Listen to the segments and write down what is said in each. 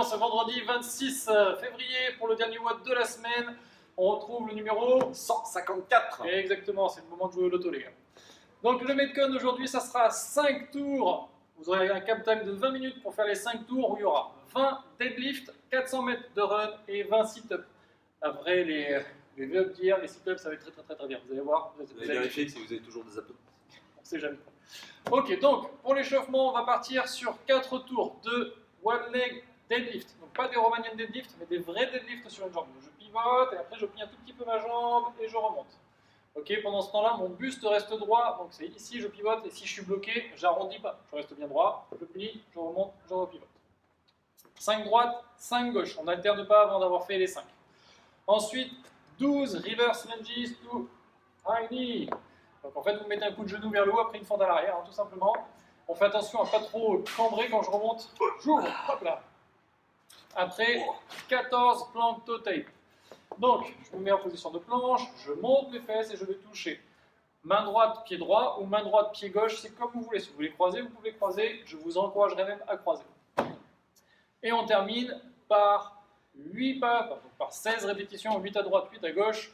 ce vendredi 26 février pour le dernier WOD de la semaine. On retrouve le numéro 154. Exactement, c'est le moment de jouer au loto les gars. Donc le Metcon aujourd'hui ça sera 5 tours. Vous aurez un cap time de 20 minutes pour faire les 5 tours où il y aura 20 deadlift, 400 mètres de run et 20 sit-up. Après les up d'hier, les sit-up ça va être très bien. Vous allez voir. Vous allez vérifier si vous avez toujours des abdos. On sait jamais. Ok, donc pour l'échauffement, on va partir sur 4 tours de one leg deadlift. Donc pas des Romanian deadlift, mais des vrais deadlifts sur une jambe. Donc, je pivote et après je plie un tout petit peu ma jambe et je remonte. Ok, pendant ce temps-là, mon buste reste droit. Donc c'est ici, je pivote et si je suis bloqué, j'arrondis pas. Je reste bien droit, je plie, je remonte, je repivote. 5 droite, 5 gauche. On n'alterne pas avant d'avoir fait les 5. Ensuite, 12 reverse lunges to high knee. Donc en fait, vous mettez un coup de genou vers le haut, après une fente à l'arrière, hein, tout simplement. On fait attention à ne pas trop cambrer quand je remonte. J'ouvre, hop là. Après, 14 plank toe tape. Donc, je me mets en position de planche, je monte les fesses et je vais toucher. Main droite, pied droit, ou main droite, pied gauche, c'est comme vous voulez. Si vous voulez croiser, vous pouvez croiser. Je vous encouragerai même à croiser. Et on termine par 8 pas, donc par 16 répétitions, 8 à droite, 8 à gauche,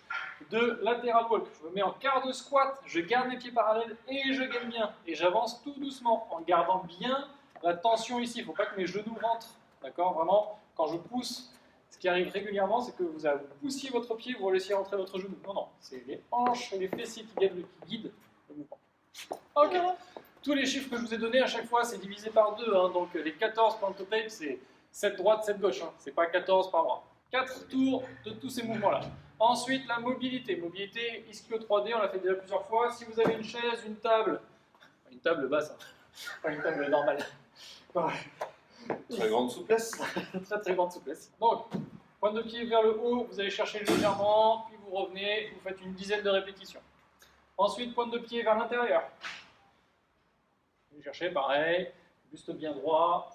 de lateral walk. Je me mets en quart de squat, je garde mes pieds parallèles et je gaine bien. Et j'avance tout doucement en gardant bien la tension ici. Il ne faut pas que mes genoux rentrent. D'accord? Vraiment, quand je pousse, ce qui arrive régulièrement, c'est que vous poussiez votre pied, vous laissiez rentrer votre genou. Non, c'est les hanches et les fessiers qui guident le mouvement. Ok. Tous les chiffres que je vous ai donnés, à chaque fois, c'est divisé par 2. Hein. Donc les 14 plank toe tape, c'est 7 droite, 7 gauche. Hein. C'est pas 14 par bras. 4 tours de tous ces mouvements-là. Ensuite, la mobilité. Mobilité ischio 3D, on l'a fait déjà plusieurs fois. Si vous avez une chaise, une table basse, hein. Pas une table normale. Très grande souplesse. Très grande souplesse. Donc, pointe de pied vers le haut, vous allez chercher légèrement, puis vous revenez, vous faites une dizaine de répétitions. Ensuite, pointe de pied vers l'intérieur. Vous cherchez, pareil, buste bien droit.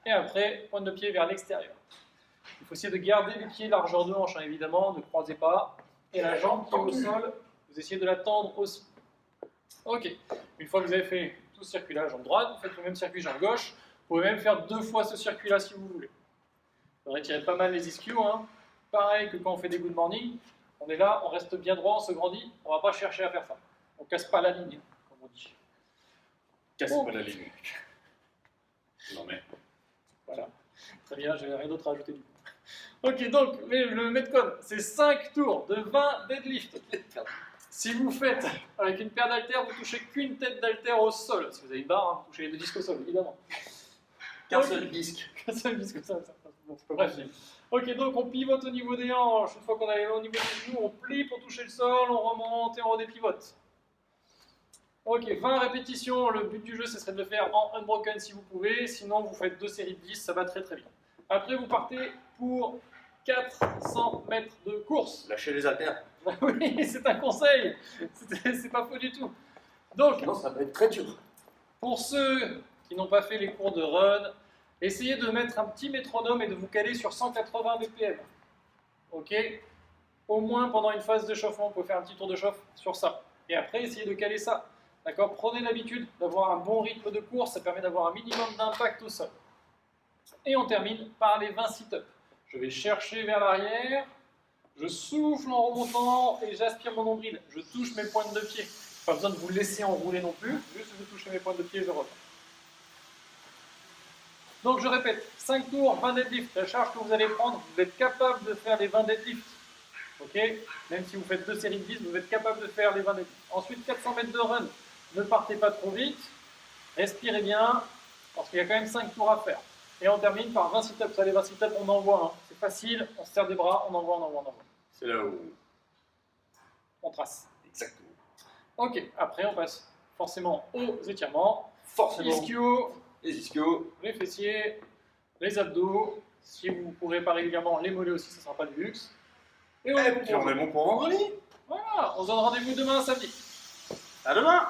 Et après, pointe de pied vers l'extérieur. Il faut essayer de garder les pieds largeur de hanche, hein, évidemment, ne croisez pas. Et la jambe qui est au sol, vous essayez de la tendre aussi. Ok, une fois que vous avez fait tout ce circuit-là, jambe droite, vous faites le même circuit jambe gauche. Vous pouvez même faire 2 fois ce circuit-là si vous voulez. Vous retirez pas mal les ischios. Hein. Pareil que quand on fait des good morning, on est là, on reste bien droit, on se grandit. On ne va pas chercher à faire ça. On ne casse pas la ligne, comme on dit. Cassez pas la ligne. Non mais. Voilà. Très bien, je n'ai rien d'autre à ajouter du coup. Ok, donc le Metcon, c'est 5 tours de 20 deadlift. Si vous faites avec une paire d'haltères, vous touchez qu'une tête d'haltère au sol. Si vous avez une barre, hein, vous touchez les 2 disques au sol, évidemment. Qu'un seul disque. Qu'un seul disque, ça. Bon, bref. Ok, donc on pivote au niveau des hanches. Une fois qu'on est au niveau des genoux, on plie pour toucher le sol, on remonte et on redépivote. Ok, 20 répétitions. Le but du jeu, ce serait de le faire en unbroken si vous pouvez. Sinon, vous faites 2 séries de 10, ça va très bien. Après, vous partez pour 400 mètres de course. Lâchez les haltères. Oui, c'est un conseil. C'est pas faux du tout. Donc, non, ça va être très dur. Pour ceux qui n'ont pas fait les cours de run, essayez de mettre un petit métronome et de vous caler sur 180 BPM. Ok? Au moins pendant une phase d'échauffement, vous pouvez faire un petit tour de chauffe sur ça. Et après, essayez de caler ça. D'accord? Prenez l'habitude d'avoir un bon rythme de course, ça permet d'avoir un minimum d'impact au sol. Et on termine par les 20 sit-ups. Je vais chercher vers l'arrière, je souffle en remontant et j'aspire mon nombril. Je touche mes pointes de pied. Pas besoin de vous laisser enrouler non plus, juste je touche mes pointes de pied et je reviens. Donc je répète, 5 tours, 20 deadlifts. La charge que vous allez prendre, vous êtes capable de faire les 20 deadlifts. Ok? Même si vous faites 2 séries de 10, vous êtes capable de faire les 20 deadlifts. Ensuite, 400 mètres de run. Ne partez pas trop vite. Respirez bien, parce qu'il y a quand même 5 tours à faire. Et on termine par 20 sit-ups. Allez, 20 sit-ups, on envoie. Hein. C'est facile, on se serre des bras, on envoie. C'est là où on trace. Exactement. Ok, après on passe forcément aux étirements. Forcément. Les ischios, les fessiers, les abdos. Si vous ne pourrez pas régulièrement, les mollets aussi, ça ne sera pas du luxe. Et puis on est bon pour vendredi. Voilà, on se donne rendez-vous demain samedi. À demain.